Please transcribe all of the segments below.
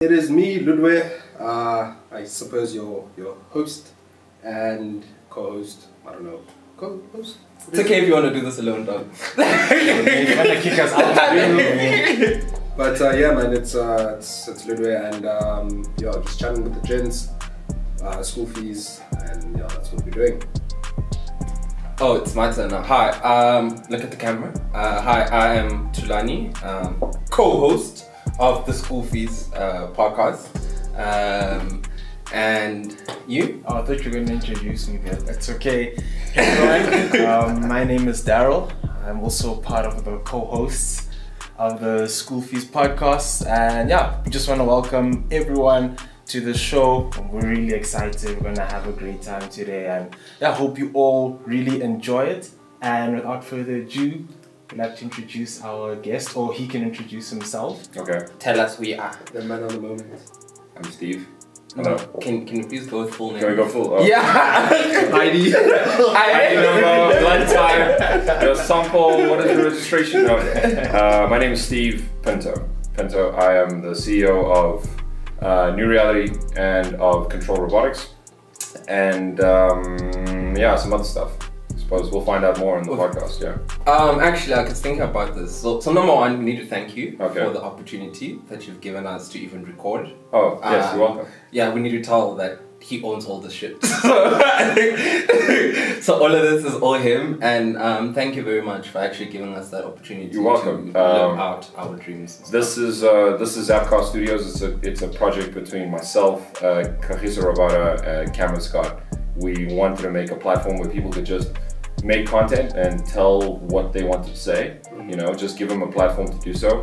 It is me, Ludwig. I suppose your host and co-host. I don't know. Co-host? It's okay if you want to do this alone, dog. You're gonna kick us out. But yeah, man, it's Ludwig and just chatting with the gents, school fees, and that's what we're doing. Oh, it's my turn now. Hi, look at the camera. Hi, I am Tulani, co-host of the School Fees podcast. And you? Oh, I thought you were going to introduce me there. That's okay. Everyone, my name is Daryl. I'm also part of the co-hosts of the School Fees podcast. And yeah, we just want to welcome everyone to the show. We're really excited. We're going to have a great time today. And yeah, I hope you all really enjoy it. And without further ado, I'd like to introduce our guest, or he can introduce himself. Okay. Tell us who you are. The man on the moment. I'm Steve. Hello. Can you please go with full name? Can we go full? Oh. Yeah! ID. ID number, blood type, the sample, what is the registration? No. My name is Steve Pinto. I am the CEO of New Reality and of Control Robotics. And some other stuff. I suppose we'll find out more in the podcast, yeah. Actually, I was thinking about this. So number one, we need to thank you for Okay. the opportunity that you've given us to even record. Oh, yes, you're welcome. Yeah, we need to tell that he owns all this shit. So all of this is all him, and thank you very much for actually giving us that opportunity. You're welcome. To live out our dreams. And This is Zapcar Studios. It's a project between myself, Kagiso Rabada, and Cameron Scott. We wanted to make a platform where people could just make content and tell what they wanted to say. Just give them a platform to do so.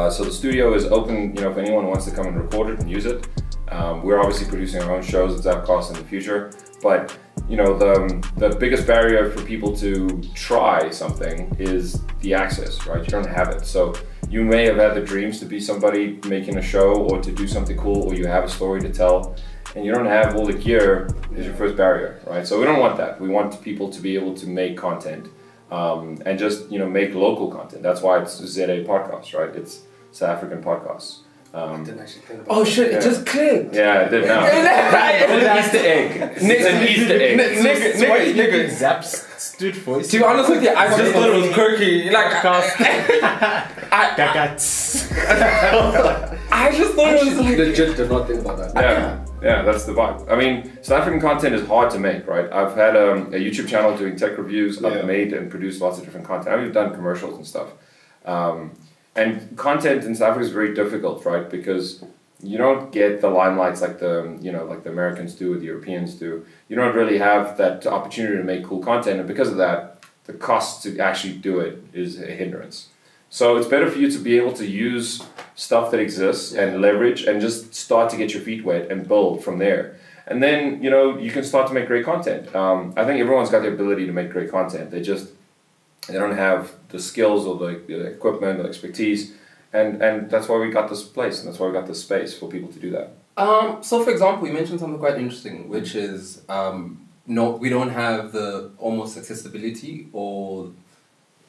So the studio is open. If anyone wants to come and record it and use it. We're obviously producing our own shows at Zapcast in the future, but the biggest barrier for people to try something is the access, right? You don't have it. So you may have had the dreams to be somebody making a show or to do something cool, or you have a story to tell, and you don't have all the gear is your first barrier, right? So we don't want that. We want people to be able to make content and just make local content. That's why it's ZA podcast, right? It's South African podcasts. I didn't actually think about oh shit! It just clicked. Yeah, it did now. It's an Easter egg. It's an Easter egg. Nigga, Zaps stood for. To be honest with you, I just thought it was quirky. I just thought it was like. legit did not think about that. Yeah, that's the vibe. I mean, South African content is hard to make, right? I've had a YouTube channel doing tech reviews. I've made and produced lots of different content. I've even done commercials and stuff. And content in South Africa is very difficult, right? Because you don't get the limelights like the Americans do or the Europeans do. You don't really have that opportunity to make cool content, and because of that, the cost to actually do it is a hindrance. So it's better for you to be able to use stuff that exists and leverage and just start to get your feet wet and build from there. And then, you can start to make great content. I think everyone's got the ability to make great content. They don't have the skills or the equipment or expertise. And that's why we got this place, and that's why we got this space for people to do that. So for example, you mentioned something quite interesting, which is we don't have the almost accessibility or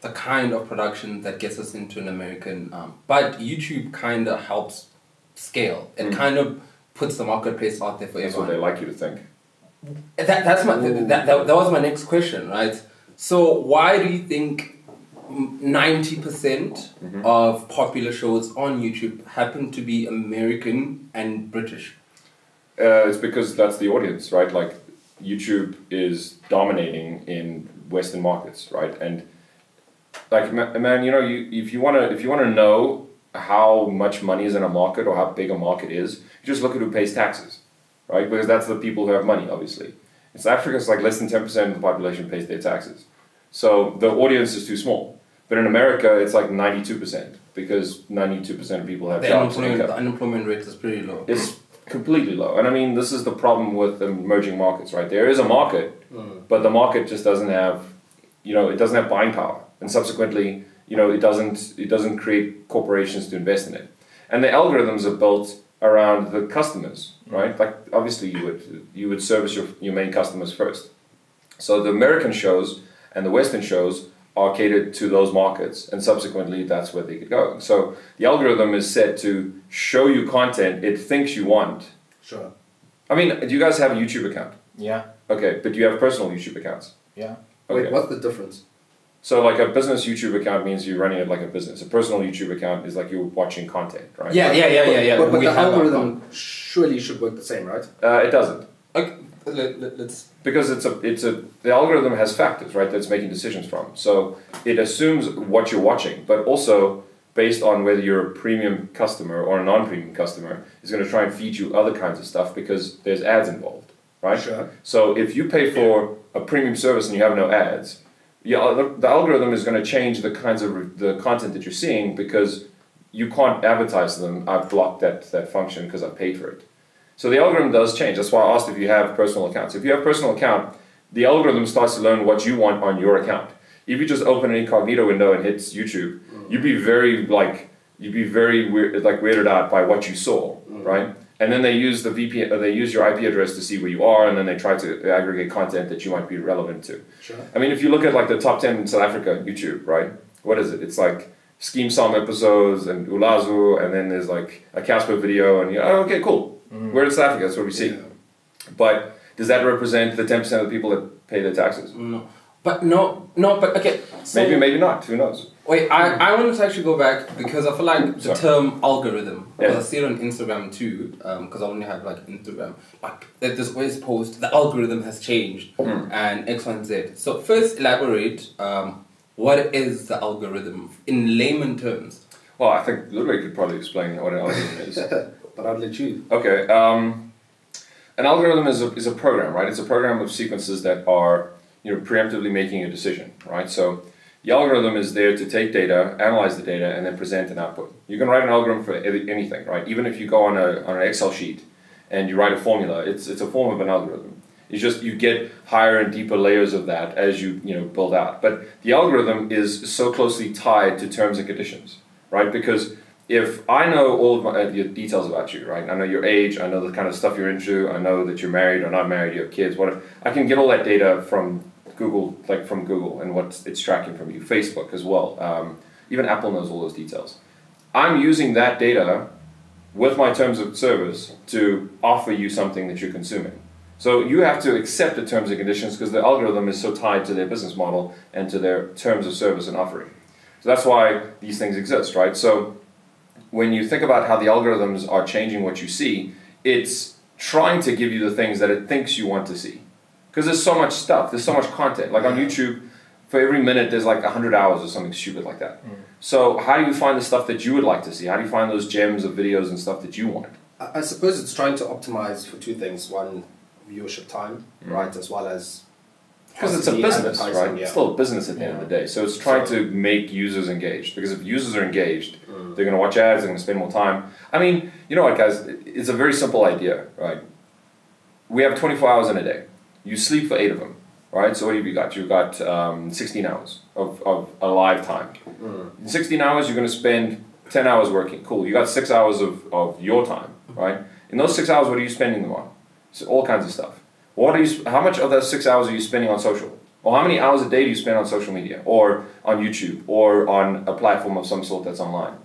the kind of production that gets us into an American, but YouTube kind of helps scale. It kind of puts the marketplace out there for That's everyone. what they like you to think. That was my next question, right? So why do you think 90% of popular shows on YouTube happen to be American and British? It's because that's the audience, right? Like YouTube is dominating in Western markets, right? And like, man, if you wanna know how much money is in a market or how big a market is, you just look at who pays taxes, right? Because that's the people who have money, obviously. In South Africa, it's like less than 10% of the population pays their taxes. So the audience is too small. But in America, it's like 92% because 92% of people have jobs. The unemployment rate is pretty low. It's completely low. And I mean, this is the problem with emerging markets, right? There is a market, but the market just doesn't have, it doesn't have buying power. And subsequently, it doesn't create corporations to invest in it. And the algorithms are built around the customers, right? Like obviously you would service your main customers first. So the American shows and the Western shows are catered to those markets, and subsequently that's where they could go. So the algorithm is set to show you content it thinks you want. Sure. I mean, do you guys have a YouTube account? Yeah. Okay, but do you have personal YouTube accounts? Yeah. Okay. Wait, what's the difference? So like a business YouTube account means you're running it like a business. A personal YouTube account is like you're watching content, right? Yeah. But We the have our algorithm surely should work the same, right? It doesn't. Okay, let's. Because the algorithm has factors, right, that's making decisions from. So it assumes what you're watching, but also based on whether you're a premium customer or a non-premium customer, is going to try and feed you other kinds of stuff because there's ads involved, right? Sure. So if you pay for a premium service and you have no ads, the algorithm is going to change the kinds of the content that you're seeing because you can't advertise to them. I've blocked that function because I paid for it. So the algorithm does change. That's why I asked if you have personal accounts. If you have a personal account, the algorithm starts to learn what you want on your account. If you just open an incognito window and hit YouTube, you'd be very weirded out by what you saw, right? And then they use the VPN, or they use your IP address to see where you are, and then they try to aggregate content that you might be relevant to. Sure. I mean, if you look at like the top 10 in South Africa YouTube, right? What is it? It's like Scheme Psalm episodes and Ulazu, and then there's like a Casper video, and oh, okay, cool. We're in South Africa, that's what we see. Yeah. But does that represent the 10% of the people that pay their taxes? No, but okay. So, Maybe not. Who knows? Wait, I wanted to actually go back because I feel like the Sorry. term algorithm, because Yeah. I see it on Instagram too, because I only have like Instagram, like there's always post, the algorithm has changed and X, Y, and Z. So first elaborate, what is the algorithm in layman terms? Well, I think Ludwig could probably explain what an algorithm is. But I'll let you. Okay. An algorithm is a program, right? It's a program of sequences that are preemptively making a decision, right? So the algorithm is there to take data, analyze the data, and then present an output. You can write an algorithm for anything, right? Even if you go on an Excel sheet and you write a formula, it's a form of an algorithm. It's just you get higher and deeper layers of that as you build out. But the algorithm is so closely tied to terms and conditions, right? Because if I know all of the details about you, right? I know your age, I know the kind of stuff you're into, I know that you're married or not married, you have kids, whatever. I can get all that data from Google and what it's tracking from you. Facebook as well. Even Apple knows all those details. I'm using that data with my terms of service to offer you something that you're consuming. So you have to accept the terms and conditions because the algorithm is so tied to their business model and to their terms of service and offering. So that's why these things exist, right? So when you think about how the algorithms are changing what you see, it's trying to give you the things that it thinks you want to see. Because there's so much stuff, there's so much content. Like on YouTube, for every minute there's like 100 hours or something stupid like that. So how do you find the stuff that you would like to see? How do you find those gems of videos and stuff that you want? I suppose it's trying to optimize for two things. One, viewership time, right? As well as... Because it's a business, right? Yeah. It's still a business at the end of the day. So it's trying to make users engaged. Because if users are engaged, they're going to watch ads, they're going to spend more time. I mean, you know what, guys? It's a very simple idea, right? We have 24 hours in a day. You sleep for 8 of them, right? So what have you got? You've got 16 hours of alive time. In 16 hours, you're going to spend 10 hours working. Cool. You got 6 hours of your time, right? In those 6 hours, what are you spending them on? So all kinds of stuff. How much of those 6 hours are you spending on social? Or how many hours a day do you spend on social media? Or on YouTube? Or on a platform of some sort that's online?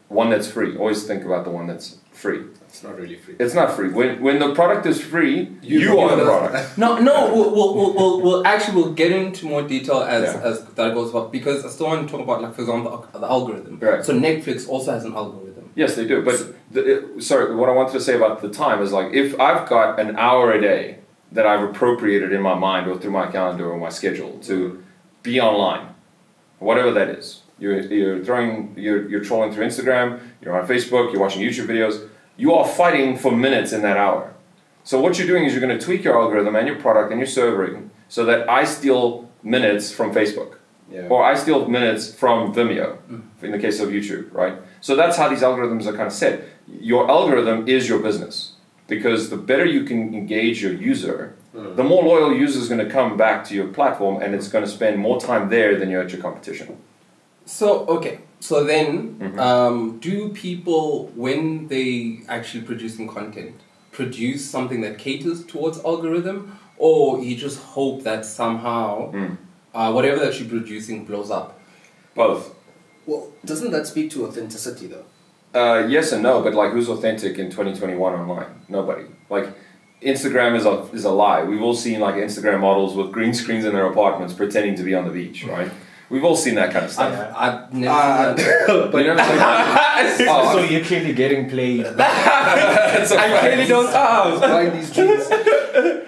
One that's free. Always think about the one that's free. It's not really free. It's not free. When the product is free, you are the product. No, we'll get into more detail as that goes about, because I still want to talk about, like, for example, the algorithm. Right. So Netflix also has an algorithm. Yes, they do. But what I wanted to say about the time is, like, if I've got an hour a day that I've appropriated in my mind or through my calendar or my schedule to be online, whatever that is. You're trolling through Instagram, you're on Facebook, you're watching YouTube videos. You are fighting for minutes in that hour. So what you're doing is you're going to tweak your algorithm and your product and your serving so that I steal minutes from Facebook. Yeah. Or I steal minutes from Vimeo, in the case of YouTube, right? So that's how these algorithms are kind of set. Your algorithm is your business. Because the better you can engage your user, the more loyal user is going to come back to your platform, and it's going to spend more time there than you're at your competition. So, okay. So then, do people, when they actually producing content, produce something that caters towards algorithm, or you just hope that somehow whatever that you're producing blows up? Both. Well, doesn't that speak to authenticity though? Yes and no, but like, who's authentic in 2021 online? Nobody. Like, Instagram is a lie. We've all seen like Instagram models with green screens in their apartments pretending to be on the beach, right? We've all seen that kind of stuff. I've never seen that. But you never seen that? So you're clearly getting played. I clearly don't have. Buying these jeans.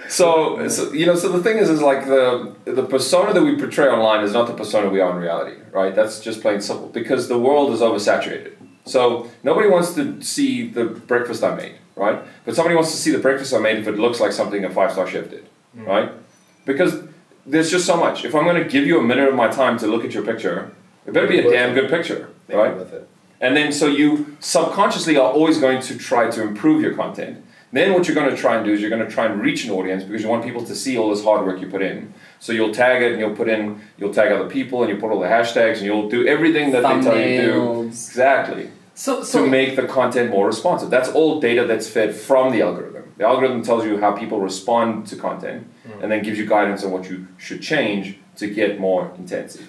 So the thing is like the persona that we portray online is not the persona we are in reality, right? That's just plain simple, because the world is oversaturated. So nobody wants to see the breakfast I made, right? But somebody wants to see the breakfast I made if it looks like something a 5-star chef did, right? Because there's just so much. If I'm going to give you a minute of my time to look at your picture, it better be a damn good picture, right? And then so you subconsciously are always going to try to improve your content. Then what you're going to try and do is you're going to try and reach an audience, because you want people to see all this hard work you put in. So you'll tag it and you'll tag other people and you put all the hashtags and you'll do everything that they tell you to do. Exactly. So to make the content more responsive. That's all data that's fed from the algorithm. The algorithm tells you how people respond to content and then gives you guidance on what you should change to get more intensity.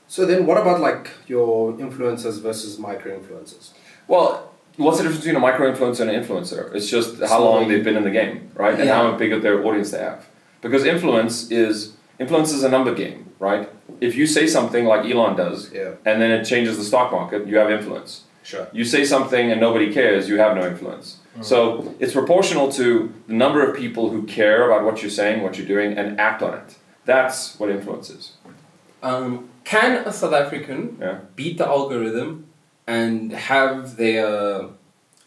So then what about like your influencers versus micro-influencers? Well, what's the difference between a micro-influencer and an influencer? It's just how long they've been in the game, right? And how big of their audience they have. Because influence is a number game, right? If you say something like Elon does, and then it changes the stock market, you have influence. Sure. You say something and nobody cares, you have no influence. So it's proportional to the number of people who care about what you're saying, what you're doing, and act on it. That's what influence is. Can a South African beat the algorithm and have their,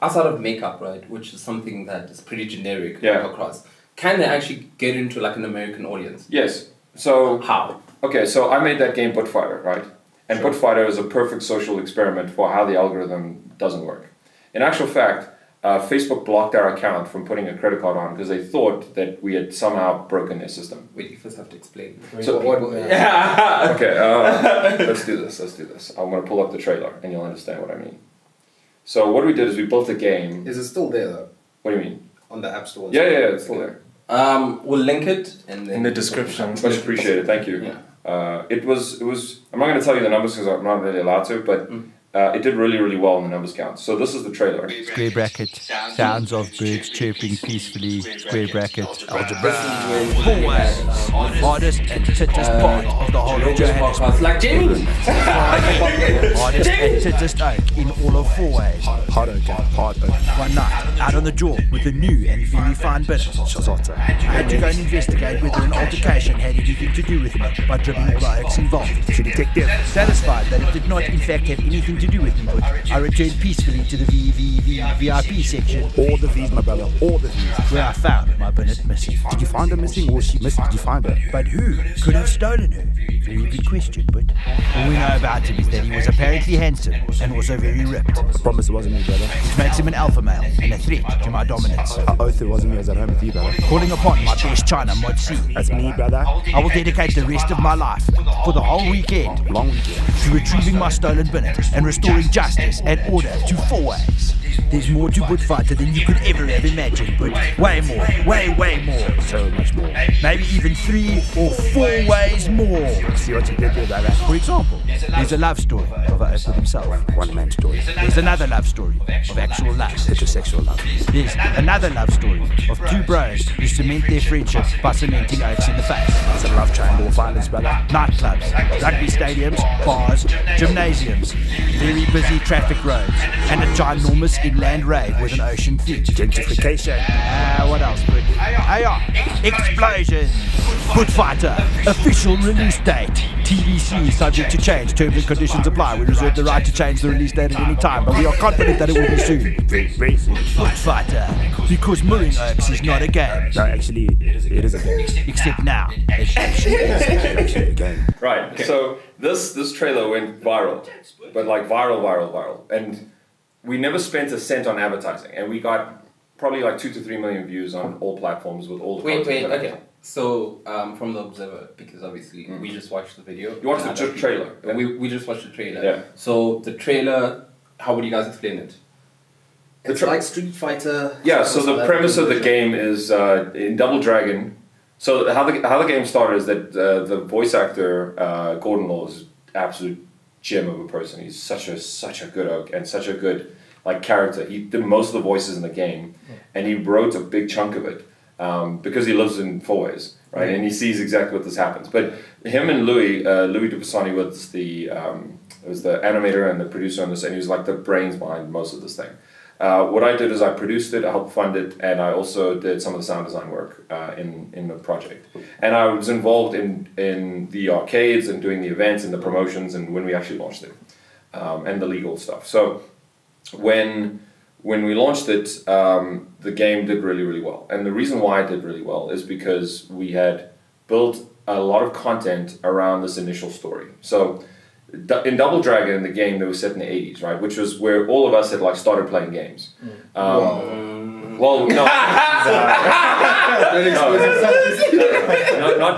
outside of makeup, right, which is something that is pretty generic across, can they actually get into like an American audience? Yes. So how? Okay, so I made that game Putfighter, right? And Putfighter is a perfect social experiment for how the algorithm doesn't work. In actual fact, Facebook blocked our account from putting a credit card on because they thought that we had somehow broken their system. Wait, you first have to explain. So okay, let's do this. I'm going to pull up the trailer and you'll understand what I mean. So what we did is we built a game. Is it still there though? What do you mean? On the App Store? Yeah, it's still there. We'll link it and then in the description. Much appreciated, thank you. Yeah. It was. I'm not going to tell you the numbers because I'm not really allowed to, but it did really, really well in the numbers count. So this is the trailer. Square bracket, sounds of birds chirping peacefully, square bracket, algebra. Four ways, hardest and tittest part of the whole of Johannesburg. Like Jamie! Hardest and tittest oak in all of 4 ways. Hard oak. One night, out on the jaw with a new and very fine bit. I had to go and investigate whether an altercation had anything to do with me by dribbling all the oaks involved. To detective. Satisfied that it did not in fact have anything to do with input, I returned peacefully to the VIP section. All the V's, my brother, all the V's. Where I found my Bennett missing. Did you find her missing or was she missing? Did you find her? But who could have stolen her? Very good question, but all we know about him is that he was apparently handsome and also very ripped. I promise it wasn't me, brother. Which makes him an alpha male and a threat to my dominance. I oath it wasn't me, I was at home with you, brother. Calling upon my best China Mod C. That's me, brother. I will dedicate the rest of my life, for the whole weekend, Long weekend. to retrieving my stolen Bennett and restoring justice and order to 4 ways. There's more to Putfighter than you could ever have imagined, but way more, way more. So much more. Maybe even 3 or 4 ways more. See what you did there, brother. For example, there's a love story of a with himself. One man story. There's another love story of actual love. Heterosexual love. There's another love story of 2 bros who cement their friendship by cementing oaks in the face. It's a love triangle of violence, brother. Nightclubs, rugby stadiums, bars, gymnasiums, very busy traffic roads, and a ginormous inland rave with an ocean theme. Gentrification. What else? Explosions. Putfighter, official release date. TBC, subject to change. Terms and conditions apply. We reserve the right to change the release date at any time, but we are confident that it will be soon. Very soon. Putfighter, because Mooring Oaks is not a game. No, actually, it is a game. Except now, it actually is. Actually, a game. Right. Okay. So this trailer went viral, but like viral, and we never spent a cent on advertising, and we got probably like 2 to 3 million views on all platforms with all the Wait, content. okay. So, from the Observer, because obviously we just watched the video. You watched the trailer? Yeah. We just watched the trailer. Yeah. So, the trailer, how would you guys explain it? It's like Street Fighter. Yeah, so the premise of the game is in Double Dragon, So how the game started is that the voice actor Gordon Law is absolute gem of a person. He's such a good oak and such a good like character. He did most of the voices in the game, and he wrote a big chunk of it because he lives in Fourways, right? And he sees exactly what this happens. But him and Louis Dupassani was the animator and the producer on this, and he was like the brains behind most of this thing. What I did is I produced it, I helped fund it, and I also did some of the sound design work in the project. And I was involved in the arcades and doing the events and the promotions and when we actually launched it, and the legal stuff. So when we launched it, the game did really, really well. And the reason why it did really well is because we had built a lot of content around this initial story. So in Double Dragon, the game that was set in the 80s, right, which was where all of us had like started playing games. Well, no,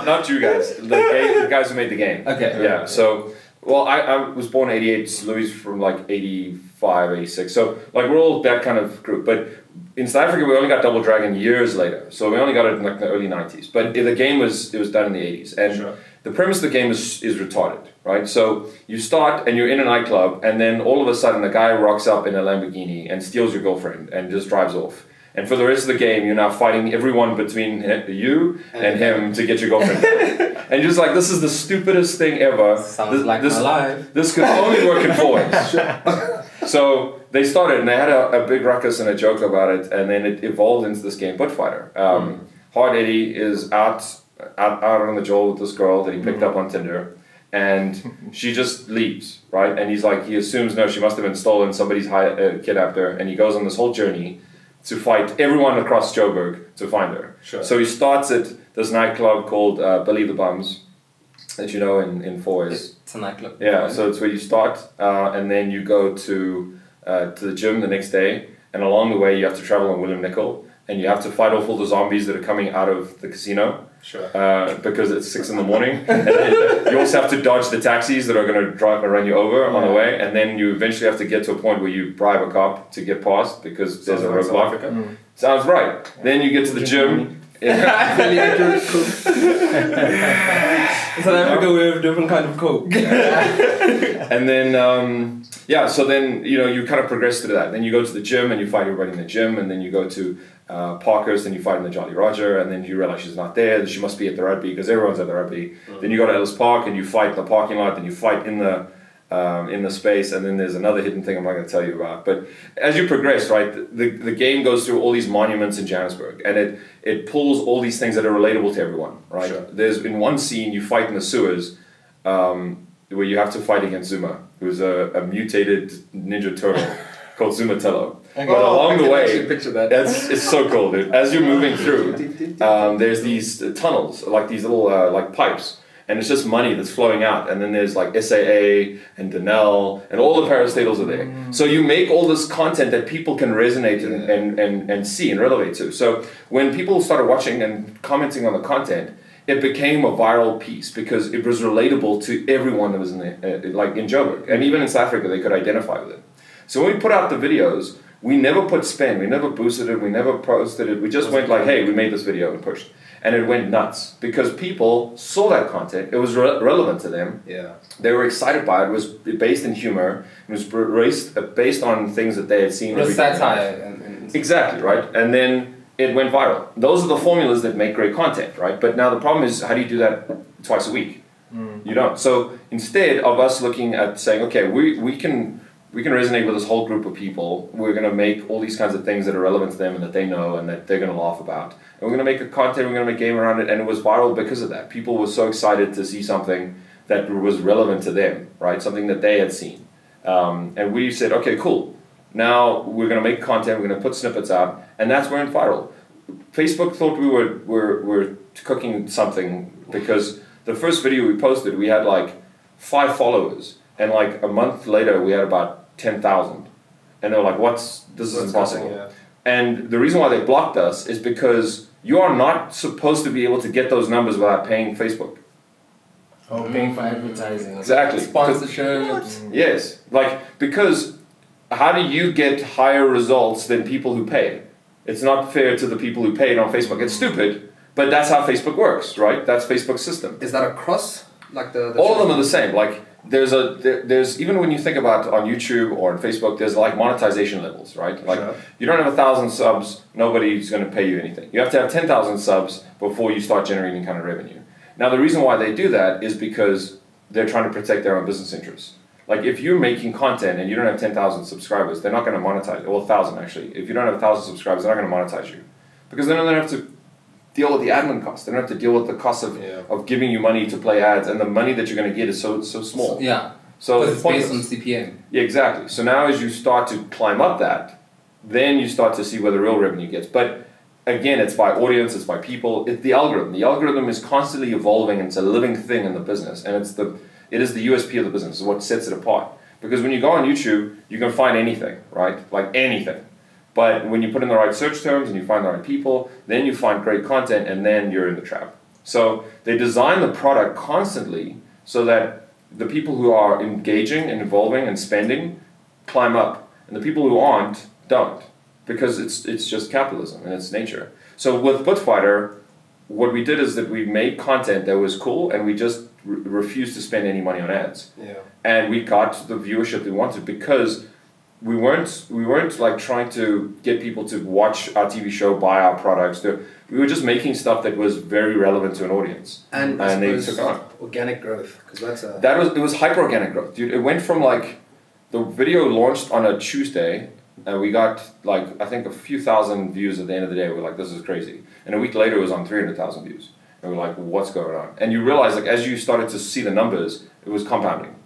not you guys. The guys who made the game. Okay. Yeah. So, well, I was born in '88. Louis from like 85, 86. So, like, we're all that kind of group. But in South Africa, we only got Double Dragon years later. So we only got it in like the early 90s. But the game was done in the 80s. And the premise of the game is retarded, right? So you start and you're in a nightclub, and then all of a sudden a guy rocks up in a Lamborghini and steals your girlfriend and just drives off. And for the rest of the game, you're now fighting everyone between you and him to get your girlfriend back. And just like, this is the stupidest thing ever. Sounds like my life. This could only work in Fourways. So they started, and they had a big ruckus and a joke about it, and then it evolved into this game, Butt Fighter. Hard Eddie is out on the Joel with this girl that he picked up on Tinder, and she just leaves, right? And he's like, he assumes, no, she must have been stolen, somebody's kidnapped her, and he goes on this whole journey to fight everyone across Joburg to find her. So he starts at this nightclub called Billy the Bums, that you know in Fourways. It's a nightclub. Yeah, so it's where you start, and then you go to the gym the next day, and along the way you have to travel on William Nickel, and you have to fight off all the zombies that are coming out of the casino. Because it's 6 a.m. And then you also have to dodge the taxis that are going to run you over on the way, and then you eventually have to get to a point where you bribe a cop to get past because there's a roadblock. Sounds right. Yeah. Then you get to the gym. South Africa, we have a different kind of coke. And then, so then, you kind of progress through that. Then you go to the gym and you fight everybody in the gym, and then you go to Parker's, then you fight in the Jolly Roger, and then you realize she's not there, she must be at the rugby because everyone's at the rugby. Then you go to Ellis Park and you fight in the parking lot, then you fight in the space, and then there's another hidden thing I'm not going to tell you about. But as you progress, right, the game goes through all these monuments in Johannesburg, and it pulls all these things that are relatable to everyone, right? There's in one scene you fight in the sewers, where you have to fight against Zuma, who's a mutated ninja turtle called Zumatello. But along the way, it's so cool, dude. As you're moving through, there's these tunnels, like these little like pipes, and it's just money that's flowing out. And then there's like SAA and Denel, and all the parastatals are there. So you make all this content that people can resonate and see and relate to. So when people started watching and commenting on the content, it became a viral piece because it was relatable to everyone that was in Joburg, and even in South Africa they could identify with it. So when we put out the videos, we never put spin, we never boosted it, we never posted it, we just went like, hey, we made this video and pushed. And it went nuts because people saw that content, it was relevant to them, they were excited by it, it was based in humor, it was based on things that they had seen. It was satire. Exactly, right? And then it went viral. Those are the formulas that make great content, right? But now the problem is, how do you do that twice a week? You don't. So instead of us looking at saying, okay, we can resonate with this whole group of people. We're going to make all these kinds of things that are relevant to them and that they know and that they're going to laugh about. And we're going to make a content, we're going to make a game around it, and it was viral because of that. People were so excited to see something that was relevant to them, right? Something that they had seen. And we said, okay, cool. Now we're going to make content, we're going to put snippets out, and that's where it went viral. Facebook thought we were cooking something because the first video we posted, we had like 5 followers. And like a month later, we had about 10,000, and they were like, this is impossible. And the reason why they blocked us is because you are not supposed to be able to get those numbers without paying Facebook. Paying for advertising. Exactly. Sponsorships. Yes, because how do you get higher results than people who pay? It's not fair to the people who paid on Facebook. It's stupid, But that's how Facebook works, right? That's Facebook's system. Is that across like the All of them are the same. Like there's even when you think about on YouTube or on Facebook, there's like monetization levels, right? Like Sure. you don't have 1,000 subs, nobody's going to pay you anything. You have to have 10,000 subs before you start generating kind of revenue. Now the reason why they do that is because they're trying to protect their own business interests. Like if you're making content and you don't have 10,000 subscribers, they're not going to monetize. Well, 1,000 actually. If you don't have 1,000 subscribers, they're not going to monetize you because then they don't have to deal with the admin cost. They don't have to deal with the cost of giving you money to play ads, and the money that you're going to get is so small. Yeah. So Because it's based on pointless. CPM. Yeah, exactly. So now as you start to climb up that, then you start to see where the real revenue gets. But again, it's by audience, it's by people, it's the algorithm. The algorithm is constantly evolving, and it's a living thing in the business, and it is the USP of the business, is what sets it apart. Because when you go on YouTube, you can find anything, right? Like anything. But when you put in the right search terms and you find the right people, then you find great content, and then you're in the trap. So they design the product constantly so that the people who are engaging and evolving and spending climb up, and the people who aren't don't, because it's just capitalism and it's nature. So with Bitfighter, what we did is that we made content that was cool, and we just refused to spend any money on ads. Yeah. And we got the viewership we wanted because we weren't like trying to get people to watch our TV show, buy our products. We were just making stuff that was very relevant to an audience, And they took on. organic growth, because that's It was hyper organic growth, dude. It went from like the video launched on a Tuesday, and we got like I think a few thousand views at the end of the day. We're like, this is crazy. And a week later, it was on 300,000 views, and we're like, what's going on? And you realize like as you started to see the numbers, it was compounding.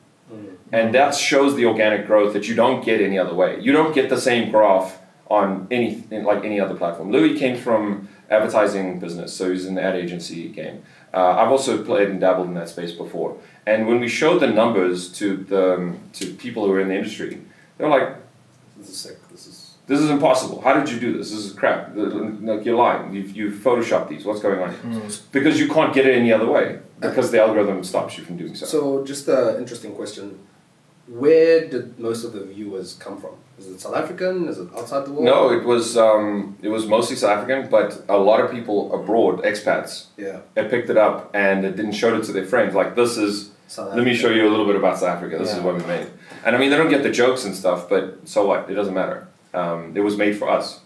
And that shows the organic growth that you don't get any other way. You don't get the same graph on any other platform. Louis came from advertising business, so he's in the ad agency game. I've also played and dabbled in that space before. And when we showed the numbers to people who are in the industry, they're like, this is sick. this is impossible. How did you do this? This is crap. Like you're lying. You've photoshopped these. What's going on here? Because you can't get it any other way. Because the algorithm stops you from doing so. So just an interesting question. Where did most of the viewers come from? Is it South African? Is it outside the world? No, it was mostly South African, but a lot of people abroad, expats, had picked it up and it didn't show it to their friends. Like this is. Let me show you a little bit about South Africa. This is what we made. And I mean, they don't get the jokes and stuff, but so what? It doesn't matter. It was made for us.